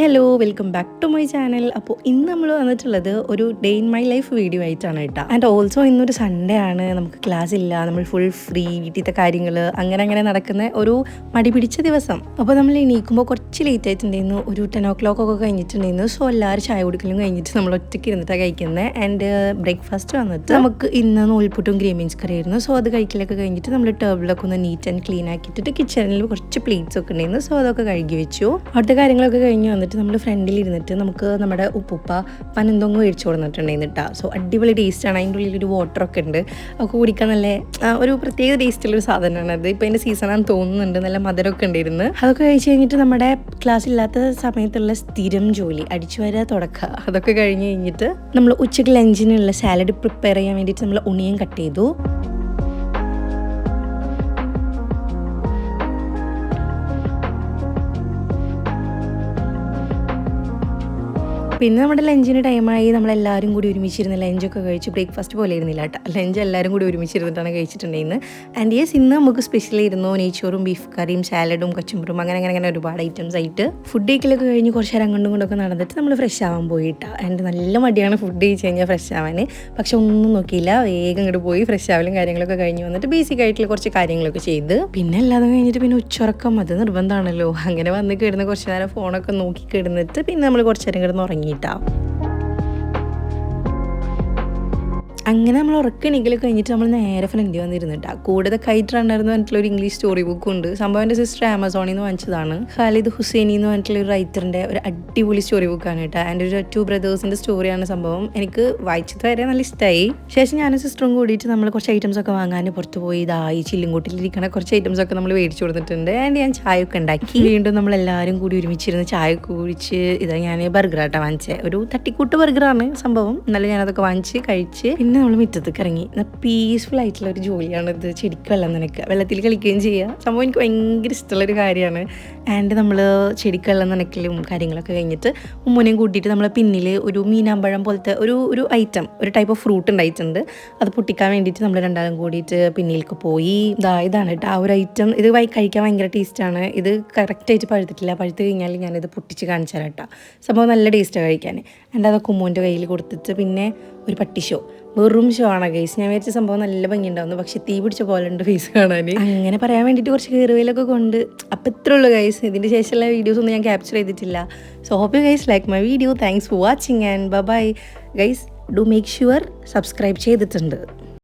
Hello welcome back to my channel. അപ്പോൾ ഇന്ന് നമ്മൾ വന്നിട്ടുള്ളത് ഒരു day in my life video ആയിട്ടാണ് കേട്ടോ. ആൻഡ് ഓൾസോ ഇന്നൊരു സൺഡേ ആണ്, നമുക്ക് ക്ലാസ് ഇല്ല, നമ്മൾ ഫുൾ ഫ്രീ, വീട്ടിലത്തെ കാര്യങ്ങൾ അങ്ങനെ നടക്കുന്ന ഒരു മടി പിടിച്ച ദിവസം. അപ്പോൾ നമ്മൾ എണീക്കുമ്പോൾ കുറച്ച് ലേറ്റ് ആയിട്ടുണ്ടായിരുന്നു, ഒരു 10 o'clock ഒക്കെ കഴിഞ്ഞിട്ടുണ്ടായിരുന്നു. സോ എല്ലാവരും ചായ കുടിക്കലും കഴിഞ്ഞിട്ട് നമ്മൾ ഒറ്റയ്ക്ക് ഇരുന്നിട്ടാണ് കഴിക്കുന്നത്. ആൻഡ് ബ്രേക്ക്ഫാസ്റ്റ് വന്നിട്ട് നമുക്ക് ഇന്ന് നൂൽപുട്ടും ഗ്രീൻ ബീൻസ് കറി ആയിരുന്നു. സോ അത് കഴിക്കലൊക്കെ കഴിഞ്ഞിട്ട് നമ്മൾ ടേബിളൊക്കെ ഒന്ന് നീറ്റ് ആൻഡ് ക്ലീൻ ആക്കിയിട്ട് കിച്ചണിൽ കുറച്ച് പ്ലേറ്റ്സ് ഒക്കെ ഉണ്ടായിരുന്നു. സോ അതൊക്കെ കഴുകി വെച്ചു. അവിടുത്തെ കാര്യങ്ങളൊക്കെ കഴിഞ്ഞ് വന്നിട്ട് നമ്മൾ ഫ്രണ്ടിൽ ഇരുന്നിട്ട് നമുക്ക് നമ്മുടെ ഉപ്പുപ്പ പനന്തൊങ്ങ് മേടിച്ചു കൊടുത്തിട്ടുണ്ടായിരുന്നു കേട്ടോ. സോ അടിപൊളി ടേസ്റ്റാണ്. അതിൻ്റെ ഉള്ളിലൊരു വാട്ടറൊക്കെ ഉണ്ട്, ഒക്കെ കുടിക്കാൻ നല്ല ഒരു പ്രത്യേക ടേസ്റ്റുള്ളൊരു സാധനമാണ് അത്. ഇപ്പോൾ അതിൻ്റെ സീസണാണെന്ന് തോന്നുന്നുണ്ട്, നല്ല മധുരമൊക്കെ ഉണ്ടായിരുന്നു. അതൊക്കെ കഴിച്ച് കഴിഞ്ഞിട്ട് നമ്മുടെ ക്ലാസ് ഇല്ലാത്ത സമയത്തുള്ള സ്ഥിരം ജോലി അടിച്ചു വരാ തുടക്കുക, അതൊക്കെ കഴിഞ്ഞ് കഴിഞ്ഞിട്ട് നമ്മൾ ഉച്ചയ്ക്ക് ലഞ്ചിനുള്ള സാലഡ് പ്രിപ്പയർ ചെയ്യാൻ വേണ്ടിയിട്ട് നമ്മൾ ഉണിയൻ കട്ട് ചെയ്തു. പിന്നെ നമ്മുടെ ലഞ്ചിന് ടൈമായി, നമ്മളെല്ലാവരും കൂടി ഒരുമിച്ചിരുന്ന് ലഞ്ചൊക്കെ കഴിച്ച് ബ്രേക്ക്ഫാസ്റ്റ് പോലെ ഇരുന്നില്ല കേട്ടോ, ലഞ്ച് എല്ലാവരും കൂടി ഒരുമിച്ചിരുന്നിട്ടാണ് കഴിച്ചിട്ടുണ്ടായിരുന്നത്. ആൻഡ് യെസ്, ഇന്ന് നമുക്ക് സ്പെഷ്യലായിരുന്നു നെയ്ച്ചോറും ബീഫ് കറിയും സാലഡും കച്ചുമ്പറും അങ്ങനെ ഒരുപാട് ഐറ്റംസ് ആയിട്ട്. ഫുഡ് കഴിക്കലൊക്കെ കഴിഞ്ഞ് കുറച്ച് നേരം അങ്ങോട്ടും കൊണ്ടൊക്കെ നടന്നിട്ട് നമ്മൾ ഫ്രഷ് ആവാൻ പോയിട്ടാ. ആൻഡ് നല്ല മടിയാണ് ഫുഡ് കഴിച്ച് കഴിഞ്ഞാൽ ഫ്രഷ് ആവാൻ. പക്ഷെ ഒന്നും നോക്കിയില്ല, വേഗം ഇങ്ങോട്ട് പോയി ഫ്രഷ് ആവലും കാര്യങ്ങളൊക്കെ കഴിഞ്ഞ് വന്നിട്ട് ബേസിക് ആയിട്ടുള്ള കുറച്ച് കാര്യങ്ങളൊക്കെ ചെയ്ത് പിന്നെ എല്ലാതും കഴിഞ്ഞിട്ട് പിന്നെ ഉച്ചറക്കം അത് നിർബന്ധമാണല്ലോ. അങ്ങനെ വന്ന് കിടന്ന് കുറച്ച് നേരം ഫോണൊക്കെ നോക്കി കിടന്നിട്ട് പിന്നെ നമ്മൾ കുറച്ച് നേരം കിടന്ന് ഉറങ്ങി. അങ്ങനെ നമ്മൾ ഉറക്കണിക്കൽ കഴിഞ്ഞിട്ട് നമ്മൾ നേരെ ഫ്രണ്ട് വന്നിരുന്നിട്ടാ. കൂടെ കൈറ്റ് റണ്ണർ പറഞ്ഞിട്ടുള്ള ഒരു ഇംഗ്ലീഷ് സ്റ്റോറി ബുക്ക് ഉണ്ട്. സംഭവം എൻ്റെ സിസ്റ്റർ ആമസോണിൽ നിന്ന് വാങ്ങിച്ചതാണ്. ഖാലിദ് ഹുസൈനി എന്ന് പറഞ്ഞിട്ടുള്ള ഒരു റൈറ്ററിൻ്റെ ഒരു അടിപൊളി സ്റ്റോറി ബുക്കാണ് കേട്ടോ. എൻ്റെ ഒരു 2 ബ്രദേഴ്സിൻ്റെ സ്റ്റോറിയാണ് സംഭവം. എനിക്ക് വായിച്ചത് വരെ നല്ല ഇഷ്ടമായി. ശേഷം ഞാനും സിസ്റ്ററും കൂടിയിട്ട് നമ്മൾ കുറച്ച് ഐറ്റംസ് ഒക്കെ വാങ്ങാൻ പുറത്ത് പോയി. ഈ ചില്ലുംകൂട്ടിലിരിക്കണ കുറച്ച് ഐറ്റംസ് ഒക്കെ നമ്മൾ മേടിച്ചു കൊടുത്തിട്ടുണ്ട്. ആൻഡ് ഞാൻ ചായ ഒക്കെ ഉണ്ടാക്കി. വീണ്ടും നമ്മളെല്ലാവരും കൂടി ഒരുമിച്ചിരുന്ന് ചായ കുടിച്ച് ഇതാ ഞാൻ ബർഗറാട്ടോ വാങ്ങിച്ചത്. ഒരു തട്ടിക്കൂട്ട് ബർഗറാണ് സംഭവം. എന്നാലും ഞാനതൊക്കെ വാങ്ങിച്ച് കഴിച്ച് പിന്നെ നമ്മൾ മുറ്റത്തേക്ക് ഇറങ്ങി. പീസ്ഫുൾ ആയിട്ടുള്ള ഒരു ജോലിയാണിത്. ചെടിക്ക് വെള്ളം നനയ്ക്കുക, വെള്ളത്തിൽ കളിക്കുകയും ചെയ്യുക. സംഭവം എനിക്ക് ഭയങ്കര ഇഷ്ടമുള്ളൊരു കാര്യമാണ്. ആൻഡ് നമ്മൾ ചെടിക്ക് വെള്ളം നനയ്ക്കലും കാര്യങ്ങളൊക്കെ കഴിഞ്ഞിട്ട് ഉമ്മനെയും കൂട്ടിയിട്ട് നമ്മൾ പിന്നിൽ ഒരു മീനാമ്പഴം പോലത്തെ ഒരു ഐറ്റം, ഒരു ടൈപ്പ് ഓഫ് ഫ്രൂട്ട് ഉണ്ടായിട്ടുണ്ട്. അത് പൊട്ടിക്കാൻ വേണ്ടിയിട്ട് നമ്മൾ രണ്ടാളും കൂടിയിട്ട് പിന്നിലേക്ക് പോയി. ഇതാണ് കേട്ടോ ആ ഒരു ഐറ്റം. ഇത് കഴിക്കാൻ ഭയങ്കര ടേസ്റ്റാണ്. ഇത് കറക്റ്റായിട്ട് പഴുത്തിട്ടില്ല. പഴുത്ത് കഴിഞ്ഞാൽ ഞാനിത് പൊട്ടിച്ച് കാണിച്ചു തരാം കേട്ടോ. സംഭവം നല്ല ടേസ്റ്റാണ് കഴിക്കാൻ. ആൻഡ് അതൊക്കെ ഉമ്മൂൻ്റെ കയ്യിൽ കൊടുത്തിട്ട് പിന്നെ ഒരു പട്ടി ഷോ, വെറും ഷോ ആണ് ഗൈസ്. ഞാൻ വിചാരിച്ച സംഭവം നല്ല ഭംഗിയുണ്ടാവുന്നു, പക്ഷെ തീ പിടിച്ച പോലെ ഉണ്ട് ഫേസ് കാണാൻ. അങ്ങനെ പറയാൻ വേണ്ടിയിട്ട് കുറച്ച് കയറുവയിലൊക്കെ കൊണ്ട്. അപ്പം ഇത്രേ ഉള്ളൂ ഗൈസ്. ഇതിൻ്റെ ശേഷമുള്ള വീഡിയോസ് ഒന്നും ഞാൻ ക്യാപ്ചർ ചെയ്തിട്ടില്ല. So hope you guys like my video. Thanks for watching and bye guys. Do make sure subscribe ചെയ്തിട്ടുണ്ട്.